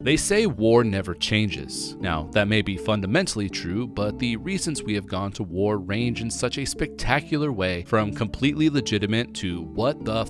They say war never changes. Now, that may be fundamentally true, but the reasons we have gone to war range in such a spectacular way, from completely legitimate to what the f***.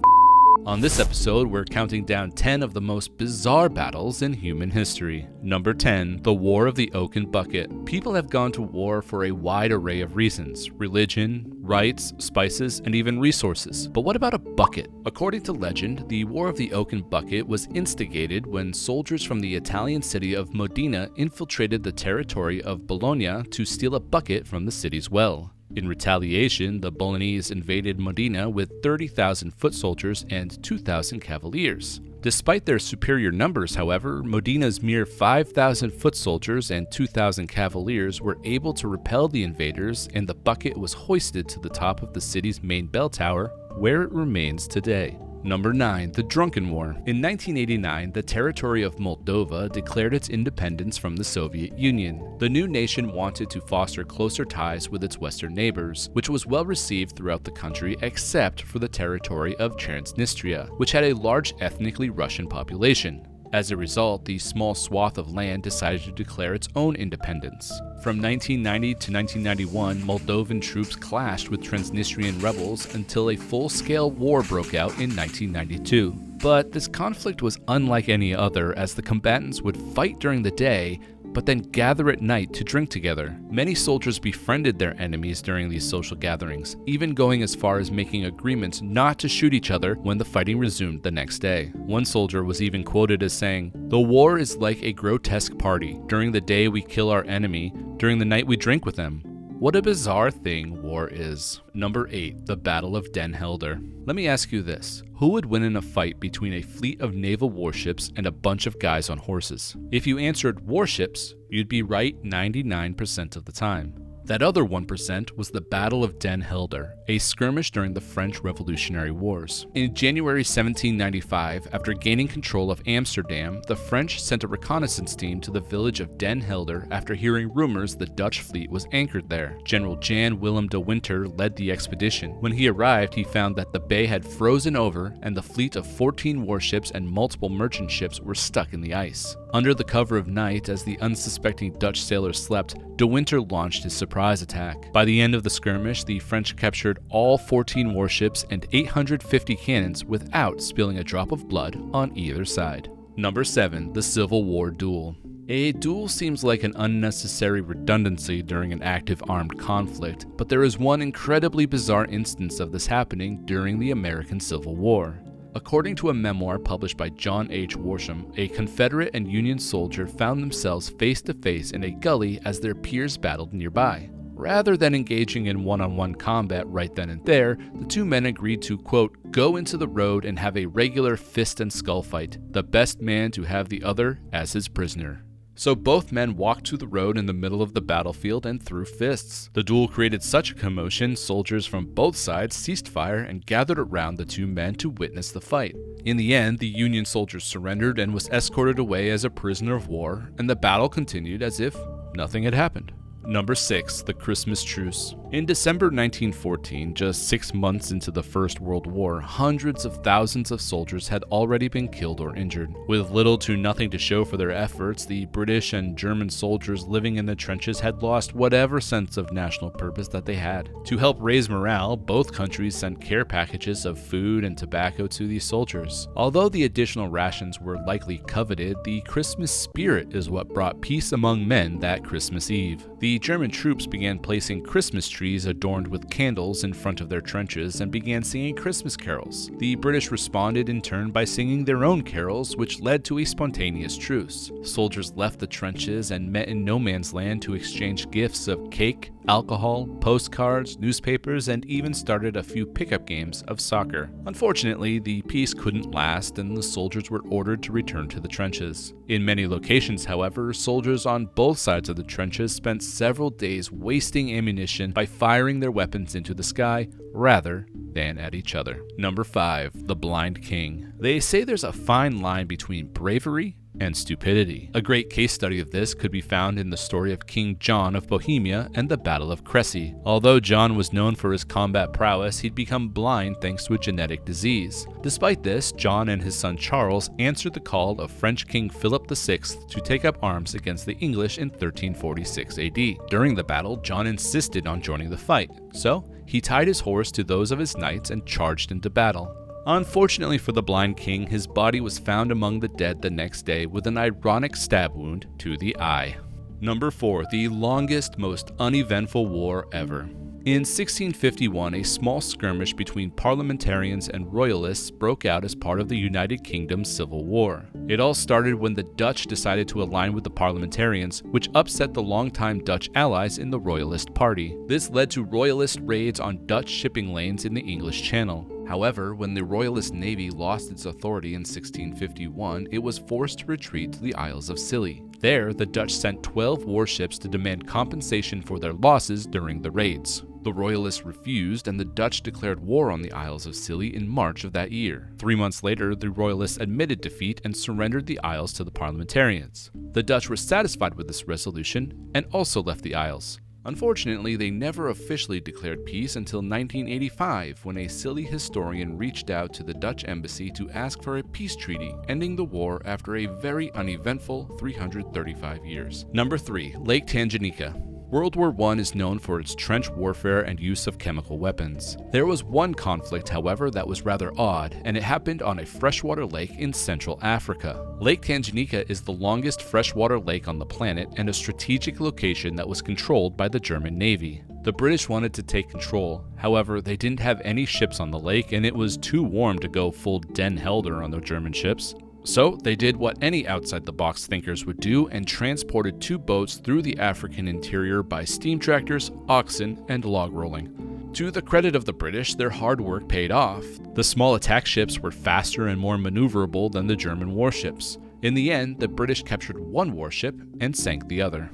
On this episode, we're counting down 10 of the most bizarre battles in human history. Number 10, the War of the Oaken Bucket. People have gone to war for a wide array of reasons: religion, rights, spices, and even resources. But what about a bucket? According to legend, the War of the Oaken Bucket was instigated when soldiers from the Italian city of Modena infiltrated the territory of Bologna to steal a bucket from the city's well. In retaliation, the Bolognese invaded Modena with 30,000 foot soldiers and 2,000 cavaliers. Despite their superior numbers, however, Modena's mere 5,000 foot soldiers and 2,000 cavaliers were able to repel the invaders, and the bucket was hoisted to the top of the city's main bell tower, where it remains today. Number 9, the Drunken War. In 1989, the territory of Moldova declared its independence from the Soviet Union. The new nation wanted to foster closer ties with its western neighbors, which was well received throughout the country except for the territory of Transnistria, which had a large ethnically Russian population. As a result, the small swath of land decided to declare its own independence. From 1990 to 1991, Moldovan troops clashed with Transnistrian rebels until a full-scale war broke out in 1992. But this conflict was unlike any other, as the combatants would fight during the day, but then gather at night to drink together. Many soldiers befriended their enemies during these social gatherings, even going as far as making agreements not to shoot each other when the fighting resumed the next day. One soldier was even quoted as saying, "The war is like a grotesque party. During the day we kill our enemy, during the night we drink with them." What a bizarre thing war is. Number 8, the Battle of Den Helder. Let me ask you this. Who would win in a fight between a fleet of naval warships and a bunch of guys on horses? If you answered warships, you'd be right 99% of the time. That other 1% was the Battle of Den Helder, a skirmish during the French Revolutionary Wars. In January 1795, after gaining control of Amsterdam, the French sent a reconnaissance team to the village of Den Helder after hearing rumors the Dutch fleet was anchored there. General Jan Willem de Winter led the expedition. When he arrived, he found that the bay had frozen over and the fleet of 14 warships and multiple merchant ships were stuck in the ice. Under the cover of night, as the unsuspecting Dutch sailors slept, de Winter launched his surprise attack. By the end of the skirmish, the French captured all 14 warships and 850 cannons without spilling a drop of blood on either side. Number 7, the Civil War Duel. A duel seems like an unnecessary redundancy during an active armed conflict, but there is one incredibly bizarre instance of this happening during the American Civil War. According to a memoir published by John H. Worsham, a Confederate and Union soldier found themselves face to face in a gully as their peers battled nearby. Rather than engaging in one-on-one combat right then and there, the two men agreed to, quote, go into the road and have a regular fist and skull fight, the best man to have the other as his prisoner. So both men walked to the road in the middle of the battlefield and threw fists. The duel created such a commotion, soldiers from both sides ceased fire and gathered around the two men to witness the fight. In the end, the Union soldier surrendered and was escorted away as a prisoner of war, and the battle continued as if nothing had happened. Number 6, the Christmas Truce. In December 1914, just 6 months into the First World War, hundreds of thousands of soldiers had already been killed or injured. With little to nothing to show for their efforts, the British and German soldiers living in the trenches had lost whatever sense of national purpose that they had. To help raise morale, both countries sent care packages of food and tobacco to these soldiers. Although the additional rations were likely coveted, the Christmas spirit is what brought peace among men that Christmas Eve. The German troops began placing Christmas trees adorned with candles in front of their trenches and began singing Christmas carols. The British responded in turn by singing their own carols, which led to a spontaneous truce. Soldiers left the trenches and met in no man's land to exchange gifts of cake, alcohol, postcards, newspapers, and even started a few pickup games of soccer. Unfortunately, the peace couldn't last and the soldiers were ordered to return to the trenches. In many locations, however, soldiers on both sides of the trenches spent several days wasting ammunition by firing their weapons into the sky rather than at each other. Number 5, the Blind King. They say there's a fine line between bravery and stupidity. A great case study of this could be found in the story of King John of Bohemia and the Battle of Crécy. Although John was known for his combat prowess, he'd become blind thanks to a genetic disease. Despite this, John and his son Charles answered the call of French King Philip VI to take up arms against the English in 1346 AD. During the battle, John insisted on joining the fight, so he tied his horse to those of his knights and charged into battle. Unfortunately for the blind king, his body was found among the dead the next day with an ironic stab wound to the eye. Number 4. The longest, most uneventful war ever. In 1651, a small skirmish between parliamentarians and royalists broke out as part of the United Kingdom's Civil War. It all started when the Dutch decided to align with the parliamentarians, which upset the longtime Dutch allies in the Royalist Party. This led to royalist raids on Dutch shipping lanes in the English Channel. However, when the Royalist Navy lost its authority in 1651, it was forced to retreat to the Isles of Scilly. There, the Dutch sent 12 warships to demand compensation for their losses during the raids. The Royalists refused, and the Dutch declared war on the Isles of Scilly in March of that year. 3 months later, the Royalists admitted defeat and surrendered the Isles to the parliamentarians. The Dutch were satisfied with this resolution and also left the Isles. Unfortunately, they never officially declared peace until 1985, when a Scilly historian reached out to the Dutch embassy to ask for a peace treaty, ending the war after a very uneventful 335 years. Number 3. Lake Tanganyika. World War I is known for its trench warfare and use of chemical weapons. There was one conflict, however, that was rather odd, and it happened on a freshwater lake in Central Africa. Lake Tanganyika is the longest freshwater lake on the planet and a strategic location that was controlled by the German Navy. The British wanted to take control, however, they didn't have any ships on the lake and it was too warm to go full Den Helder on the German ships. So they did what any outside-the-box thinkers would do and transported 2 boats through the African interior by steam tractors, oxen, and log rolling. To the credit of the British, their hard work paid off. The small attack ships were faster and more maneuverable than the German warships. In the end, the British captured 1 warship and sank the other.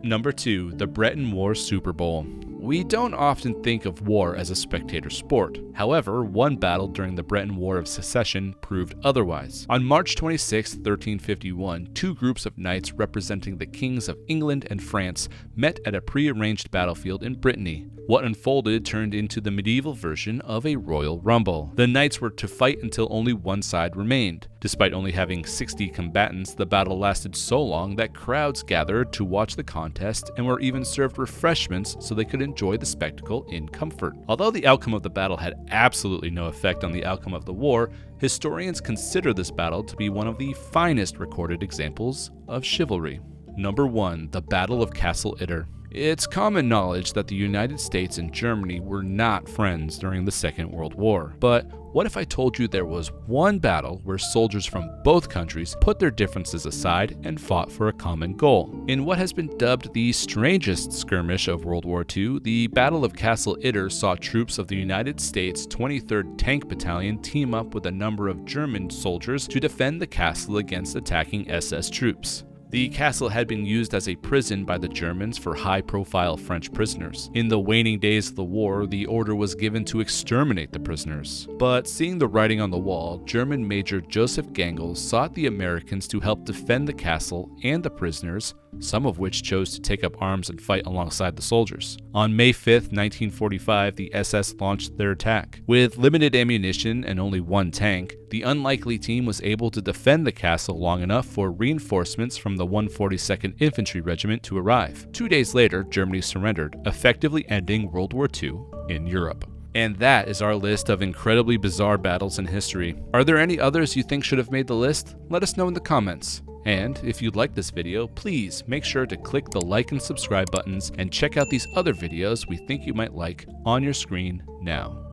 Number 2. The Breton War Super Bowl. We don't often think of war as a spectator sport. However, one battle during the Breton War of Secession proved otherwise. On March 26, 1351, 2 groups of knights representing the kings of England and France met at a pre-arranged battlefield in Brittany. What unfolded turned into the medieval version of a royal rumble. The knights were to fight until only one side remained. Despite only having 60 combatants, the battle lasted so long that crowds gathered to watch the contest and were even served refreshments so they could enjoy the spectacle in comfort. Although the outcome of the battle had absolutely no effect on the outcome of the war, historians consider this battle to be one of the finest recorded examples of chivalry. Number 1. The Battle of Castle Itter. It's common knowledge that the United States and Germany were not friends during the Second World War. But what if I told you there was one battle where soldiers from both countries put their differences aside and fought for a common goal? In what has been dubbed the strangest skirmish of World War II, the Battle of Castle Itter saw troops of the United States 23rd Tank Battalion team up with a number of German soldiers to defend the castle against attacking SS troops. The castle had been used as a prison by the Germans for high-profile French prisoners. In the waning days of the war, the order was given to exterminate the prisoners. But seeing the writing on the wall, German Major Joseph Gangl sought the Americans to help defend the castle and the prisoners, some of which chose to take up arms and fight alongside the soldiers. On May 5, 1945, the SS launched their attack. With limited ammunition and only 1 tank, the unlikely team was able to defend the castle long enough for reinforcements from the 142nd Infantry Regiment to arrive. 2 days later, Germany surrendered, effectively ending World War II in Europe. And that is our list of incredibly bizarre battles in history. Are there any others you think should have made the list? Let us know in the comments. And if you like this video, please make sure to click the like and subscribe buttons and check out these other videos we think you might like on your screen now.